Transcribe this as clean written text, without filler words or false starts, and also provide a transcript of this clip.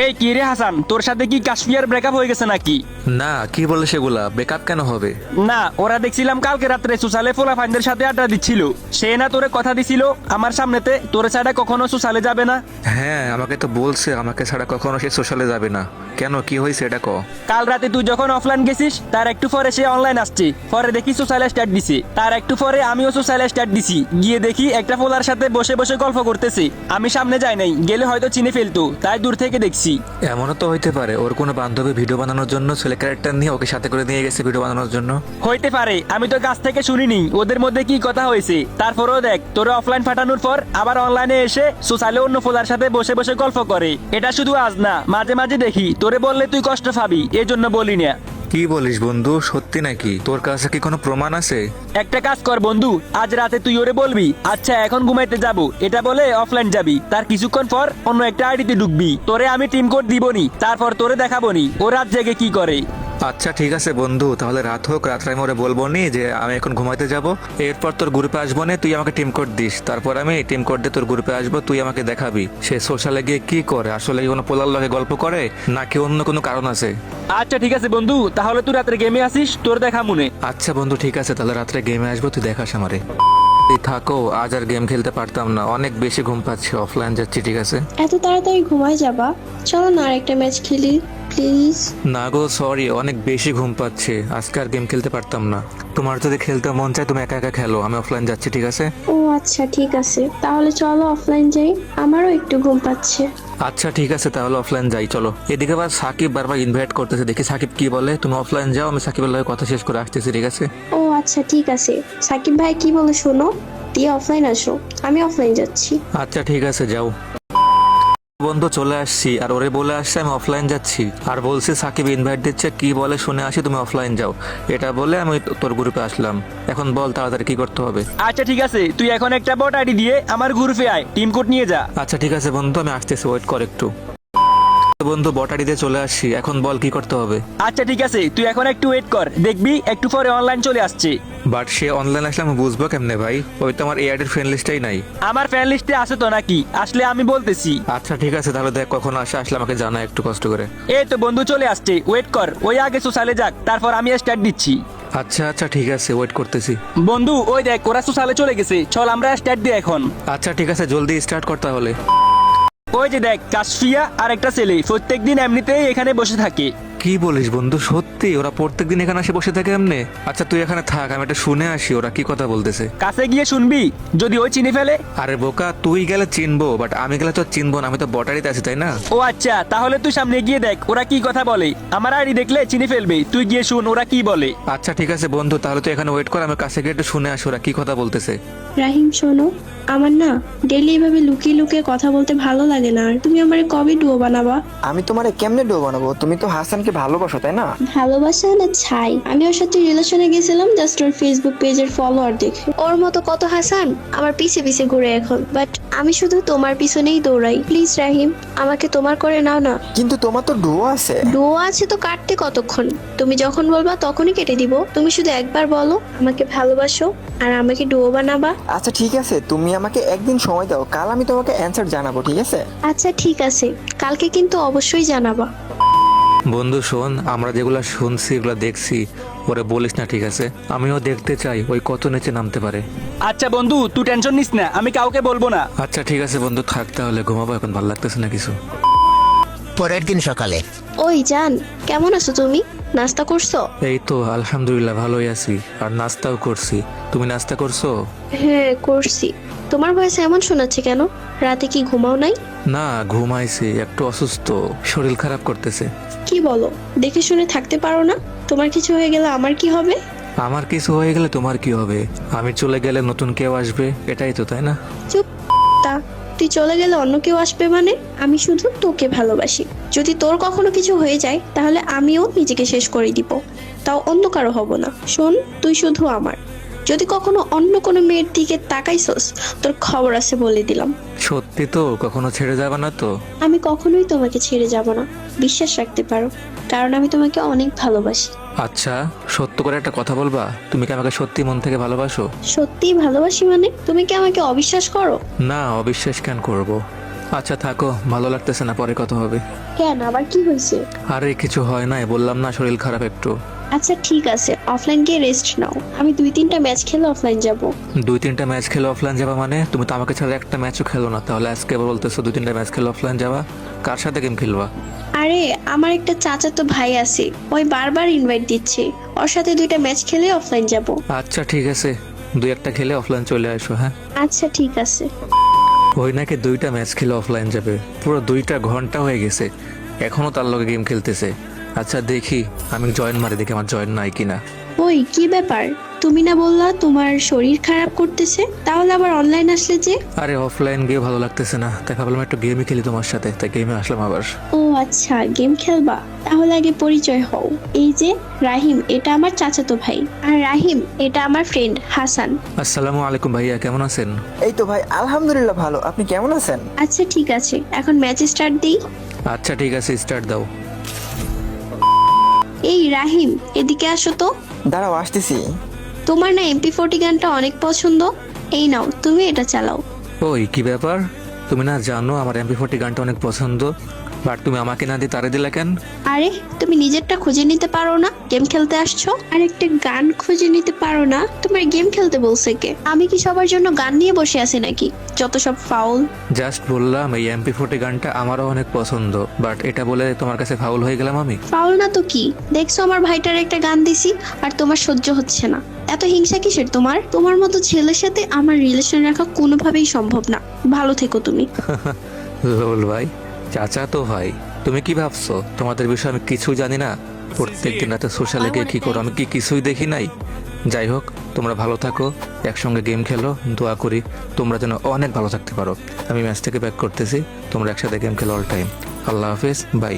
এই কি রে হাসান, তোর সাথে কি কাশ্মীর ব্রেকআপ হয়ে গেছে নাকি? না, কি বলে সেগুলা? ব্রেকআপ কেন হবে? না, ওরা দেখছিলাম কালকে রাত্রে সুসালে ফোলাফাইনদের সাথে আড্ডা দিচ্ছিল। সে না তোরে কথা দিছিল আমার সামনেতে তোরে ছাড়া কখনো সুসালে যাবে না। হ্যাঁ, আমাকে তো বলছে আমাকে ছাড়া কখনো সে সোশ্যালে যাবে না। কেন, কি হয়েছে এটা ক? কাল রাতে তুই যখন অফলাইন গেছিস তার একটু পরে সে অনলাইন আসছে, পরে দেখি সোশ্যাল স্টার্ট দিছে। তার একটু পরে আমিও সোশ্যাল স্টার্ট দিছি, গিয়ে দেখি একটা ফোলার সাথে বসে বসে গল্প করতেছে। আমি সামনে যাই নাই, গেলে হয়তো চিনে ফেলতো, তাই দূর থেকে দেখছি। এমনও তো হইতে পারে ওর কোনো বান্ধবী ভিডিও বানানোর জন্য ছেলে ক্যারেক্টার নিয়ে ওকে সাথে করে নিয়ে গেছে ভিডিও বানানোর জন্য। হইতে পারে, আমি তো কাছ থেকে শুনিনি ওদের মধ্যে কি কথা হয়েছে। তারপরেও দেখ, তোরে অফলাইন ফাটানোর পর আবার অনলাইনে এসে সোশ্যালে অন্য ফোলার সাথে বসে বসে গল্প করে। এটা শুধু আজ না, মাঝে মাঝে দেখি। তোরে বললে তুই কষ্ট পাবি, এই জন্য বলি না। কি বলিস বন্ধু, সত্যি নাকি? তোর কাছে কি কোনো প্রমাণ আছে? একটা কাজ কর বন্ধু, আজ রাতে তুই ওরে বলবি আচ্ছা এখন ঘুমাইতে যাব, এটা বলে অফলাইন যাবি। তার কিছুক্ষণ পর অন্য একটা আইডিতে ঢুকবি। তোরে আমি টিম কোড দিবনি, তারপর তোরে দেখাবনি ও রাত জেগে কি করে। আচ্ছা ঠিক আছে বন্ধু, তাহলে রাত হোক, রাত্রে আমি ওরে বলবো নি যে আমি এখন ঘুমাইতে যাব। এরপর তোর গ্রুপে আসবো নে, তুই আমাকে টিম কোড দিস। তারপর আমি টিম কোড দিয়ে তোর গ্রুপে আসবো, তুই আমাকে দেখাবি সে সোশ্যালে গিয়ে কি করে। আসলে কি কোনো পোলার লগে গল্প করে নাকি অন্য কোনো কারণ আছে? আচ্ছা ঠিক আছে বন্ধু, তাহলে তুই রাত্রে গেমে আসিস, তোর দেখা মনে। আচ্ছা বন্ধু ঠিক আছে, তাহলে রাত্রে গেমে আসবো, তুই দেখাস আমারে। এই থাকো, আজ আর গেম খেলতে পারতাম না, অনেক বেশি ঘুম পাচ্ছে। অফলাইন যাচ্ছি, ঠিক আছে? এত তাড়াতাড়ি ঘুমায় যাবা? চলো না আরেকটা ম্যাচ খেলি প্লিজ। না গো সরি, অনেক বেশি ঘুম পাচ্ছে, আজকে আর গেম খেলতে পারতাম না। তোমার যদি খেলতে মন চায় তুমি একা একা খেলো, আমি অফলাইন যাচ্ছি, ঠিক আছে? ও আচ্ছা ঠিক আছে, তাহলে চলো অফলাইন যাই, আমারও একটু ঘুম পাচ্ছে। আচ্ছা ঠিক আছে, তাহলে অফলাইন যাই, চলো। এদিকে আবার সাকিব বারবার ইনভাইট করতেছে, দেখি সাকিব কি বলে। তুমি অফলাইন যাও, আমি সাকিবের লগে কথা শেষ করে আসতেছি, ঠিক আছে? ও আচ্ছা ঠিক আছে, সাকিব ভাই কি বলে শোনো, দিয়ে অফলাইন আসো, আমি অফলাইন যাচ্ছি। আচ্ছা ঠিক আছে, যাও। বন্ধু চলে আসছি, আর ওরে বলে আসছে আমি অফলাইন যাচ্ছি, আর বলছি সাকিব ইনভাইট দিচ্ছে, কি বলে শুনে আসি, তুমি অফলাইন যাও। এটা বলে আমি তোর গ্রুপে আসলাম। এখন বল তাড়াতাড়ি কি করতে হবে? আচ্ছা ঠিক আছে, তুই এখন একটা বট আইডি দিয়ে আমার গ্রুপে আয়, টিম কোড নিয়ে যা। আচ্ছা ঠিক আছে বন্ধু, আমি আসতেছি, ওয়েট কর একটু। বন্ধু বটারি দিয়ে চলে আসছি, এখন বল কি করতে হবে? আচ্ছা ঠিক আছে, তুই এখন একটু ওয়েট কর, দেখবি একটু পরে অনলাইন চলে আসছে। বাট সে অনলাইন আসলে আমি বুঝবো কেমনে ভাই? ওই তো আমার এআইডির ফ্রেন্ড লিস্টেই নাই। আমার ফ্যান লিস্টে আছে তো নাকি? আসলে আমি বলতেছি। আচ্ছা ঠিক আছে, তাহলে দেখ কখন আসলে আমাকে জানা একটু কষ্ট করে। এই তো বন্ধু চলে আসছে, ওয়েট কর, ওই আগে সোশ্যালে যাক, তারপর আমি স্টার্ট দিচ্ছি। আচ্ছা আচ্ছা ঠিক আছে, ওয়েট করতেছি। বন্ধু ওই দেখ ওরা সোশ্যালে চলে গেছে, চল আমরা স্টার্ট দিই এখন। আচ্ছা ঠিক আছে, জলদি স্টার্ট করতে হলে। ওই যে দেখ কাশফিয়া আর একটা ছেলে প্রত্যেকদিন এমনিতেই এখানে বসে থাকে। কি বলিস বন্ধু, সত্যি ওরা প্রত্যেকদিন এখানে এসে বসে থাকে এমনি? আচ্ছা তুই এখানে থাক, আমি এটা শুনে আসি ওরা কি কথা বলতেছে। কাছে গিয়ে শুনবি, যদি ওই চিনে ফেলে। আরে বোকা, তুই গেলে চিনবো, বাট আমি গেলে তো চিনবো না, আমি তো বটারিতে আছি, তাই না? ও আচ্ছা, তাহলে তুই সামনে গিয়ে দেখ ওরা কি কথা বলে। আমার আইডি দেখলে চিনে ফেলবে, তুই গিয়ে শুন ওরা কি বলে। আচ্ছা ঠিক আছে বন্ধু, তাহলে তুই এখানে ওয়েট কর, আমি কাছে গিয়ে একটু শুনে আসি ওরা কি কথা বলতেছে। রাহিম শোনো, আমার না ডেলি এভাবে লুকিয়ে লুকিয়ে কথা বলতে ভালো লাগে না। আর তুমি আমারে কবে ডুয়ো বানাবা? আমি তোমারে কেমনে ডো বানাবো? তুমি তো হাসানকে ভালোবাসো তাই না? ভালোবাসা না ছাই, আমি ওর সাথে রিলেশনে গেছিলাম জাস্ট ওর ফেসবুক পেজের ফলোয়ার দেখে। ওর মতো কত হাসান আমার পিছে পিছে ঘুরে এখন, বাট আমি শুধু তোমার পিছনেই দৌড়াই। প্লিজ রাহিম, আমাকে তোমার করে নাও না। কিন্তু তোমার তো ডো আছে। ডো আছে তো কাটতে কতক্ষণ? তুমি যখন বলবা তখনই কেটে দিব। তুমি শুধু একবার বলো আমাকে ভালোবাসো আর আমাকে ডুয়ো বানাবা। আচ্ছা ঠিক আছে, তুমি আমাকে একদিন সময় দাও, কাল আমি তোমাকে অ্যানসার জানাবো, ঠিক আছে? আচ্ছা ঠিক আছে, কালকে কিন্তু অবশ্যই জানাবা। বন্ধু শোন, আমরা যেগুলো শুনছি এগুলো দেখছি, ওরে বলিস না, ঠিক আছে? আমিও দেখতে চাই ওই কত নিচে নামতে পারে। আচ্ছা বন্ধু তুই টেনশন নিস না, আমি কাউকে বলবো না। আচ্ছা ঠিক আছে বন্ধু, থাক তাহলে, ঘুমাবো এখন, ভালো লাগতেছে না কিছু। পরের দিন সকালে। ওই জান, কেমন আছো তুমি? নাস্তা করছো? এই তো আলহামদুলিল্লাহ ভালোই আছি, আর নাস্তাও করছি। তুমি নাস্তা করছো? হ্যাঁ করছি। তোমার ভয়েস এমন শোনাচ্ছে কেন? রাতে কি ঘুমাও নাই? না, ঘুমাইছি, একটু অসুস্থ, শরীর খারাপ করতেছে। কি বলো, দেখে শুনে থাকতে পারো না? তোমার কিছু হয়ে গেলে আমার কি হবে? আমার কিছু হয়ে গেলে তোমার কি হবে? আমি চলে গেলে নতুন কেউ আসবে, এটাই তো, তাই না? চুপ। তা তুই চলে গেলে অন্য কেউ আসবে মানে? আমি শুধু তোকে ভালোবাসি। যদি তোর কখনো কিছু হয়ে যায় তাহলে আমিও নিজেকে শেষ করে দিব, তাও অন্য কারো হব না। শোন, তুই শুধু আমার। যদি কখনো অন্য কোনো মেয়ের দিকে তাকাইছস, তোর খবর আছে বলে দিলাম। সত্যি তো? কখনো ছেড়ে যাবে না তো? আমি কখনোই তোমাকে ছেড়ে যাব না, বিশ্বাস রাখতে পারো, কারণ আমি তোমাকে অনেক ভালোবাসি। আচ্ছা সত্য করে একটা কথা বলবা, তুমি কি আমাকে সত্যি মন থেকে ভালোবাসো? সত্যিই ভালোবাসি মানে? তুমি কি আমাকে অবিশ্বাস করো? না, অবিশ্বাস কেন করব? আচ্ছা থাকো, ভালো লাগতেছে না, পরে কথা হবে। কেন, আবার কি হয়েছে? আরে কিছু হয় নাই, বললাম না শরীর খারাপ একটু। আচ্ছা ঠিক আছে, অফলাইন গিয়ে রেস্ট নাও। আমি 2-3টা ম্যাচ খেলে অফলাইন যাব। 2-3টা ম্যাচ খেলে অফলাইন যাবা মানে? তুমি তো আমাকে ছাড়া একটা ম্যাচও খেলো না, তাহলে আজকে আবার বলতেছো 2-3টা ম্যাচ খেলে অফলাইন যাবা? কার সাথে গেম খেলবা? আরে আমার একটা চাচাতো ভাই আছে, ওই বারবার ইনভাইট দিচ্ছে, ওর সাথে 2টা ম্যাচ খেলে অফলাইন যাব। আচ্ছা ঠিক আছে, 2-1টা খেলে অফলাইন চলে আসো। হ্যাঁ, আচ্ছা ঠিক আছে। ওই নাকি 2টা ম্যাচ খেলে অফলাইন যাবে, পুরো 2টা ঘন্টা হয়ে গেছে, এখনো তার লগে গেম খেলতেছে। আচ্ছা দেখি, আমি জয়েন মারি, দেখি আমার জয়েন নাই কিনা। ওই কি ব্যাপার, তুমি না বললা তোমার শরীর খারাপ করতেছে, তাহলে আবার অনলাইন আসলে যে? আরে অফলাইন গিয়ে ভালো লাগতেছে না, তাই ভাবলাম একটু গেমই খেলি তোমার সাথে, তাই গেমে আসলাম আবার। ও আচ্ছা, গেম খেলবা? তাহলে আগে পরিচয় হও। এই যে রাহিম, এটা আমার চাচাতো ভাই, আর রাহিম এটা আমার ফ্রেন্ড হাসান। আসসালামু আলাইকুম ভাইয়া, কেমন আছেন? এই তো ভাই, আলহামদুলিল্লাহ ভালো। আপনি কেমন আছেন? আচ্ছা ঠিক আছে, এখন ম্যাচ স্টার্ট দিই। আচ্ছা ঠিক আছে, স্টার্ট দাও। এই রাহিম, এদিকে আসো তো। দাঁড়াও, আসতেছি। তোমার না MP40 গানটা অনেক পছন্দ, এই নাও তুমি এটা চালাও। ওই কি ব্যাপার, তুমি না জানো আমার MP40 গানটা অনেক পছন্দ, বাট তুমি আমাকে না দিয়ে তারে দিলা কেন? আরে তুমি নিজেরটা খুঁজে নিতে পারো না? গেম খেলতে আসছো আর একটা গান খুঁজে নিতে পারো না? তোমার গেম খেলতে বলছে কে? আমি কি সবার জন্য গান নিয়ে বসে আছি নাকি? যত সব ফাউল। জাস্ট বললাম এই MP40 গানটা আমারও অনেক পছন্দ, বাট এটা বলে তোমার কাছে ফাউল হয়ে গেলাম আমি? ফাউল না তো কি? দেখছো আমার ভাইটার একটা গান দিছি আর তোমার সহ্য হচ্ছে না। এত হিংসা কিসের তোমার? তোমার মতো ছেলের সাথে আমার রিলেশন রাখা কোনোভাবেই সম্ভব না। ভালো থেকো তুমি। লোল ভাই, চাচা তো ভাই, তুমি কি ভাবছো তোমাদের বিষয়ে আমি কিছু জানি না? প্রত্যেকদিন রাতে সোশ্যালে গিয়ে কি করো আমি কি কিছুই দেখি নাই? যাই হোক, তোমরা ভালো থাকো, একসঙ্গে গেম খেলো, দোয়া করি তোমরা যেন অনেক ভালো থাকতে পারো। আমি ম্যাচ থেকে ব্যাক করতেছি, তোমরা একসাথে গেম খেলো অল টাইম। আল্লাহ হাফেজ, বাই।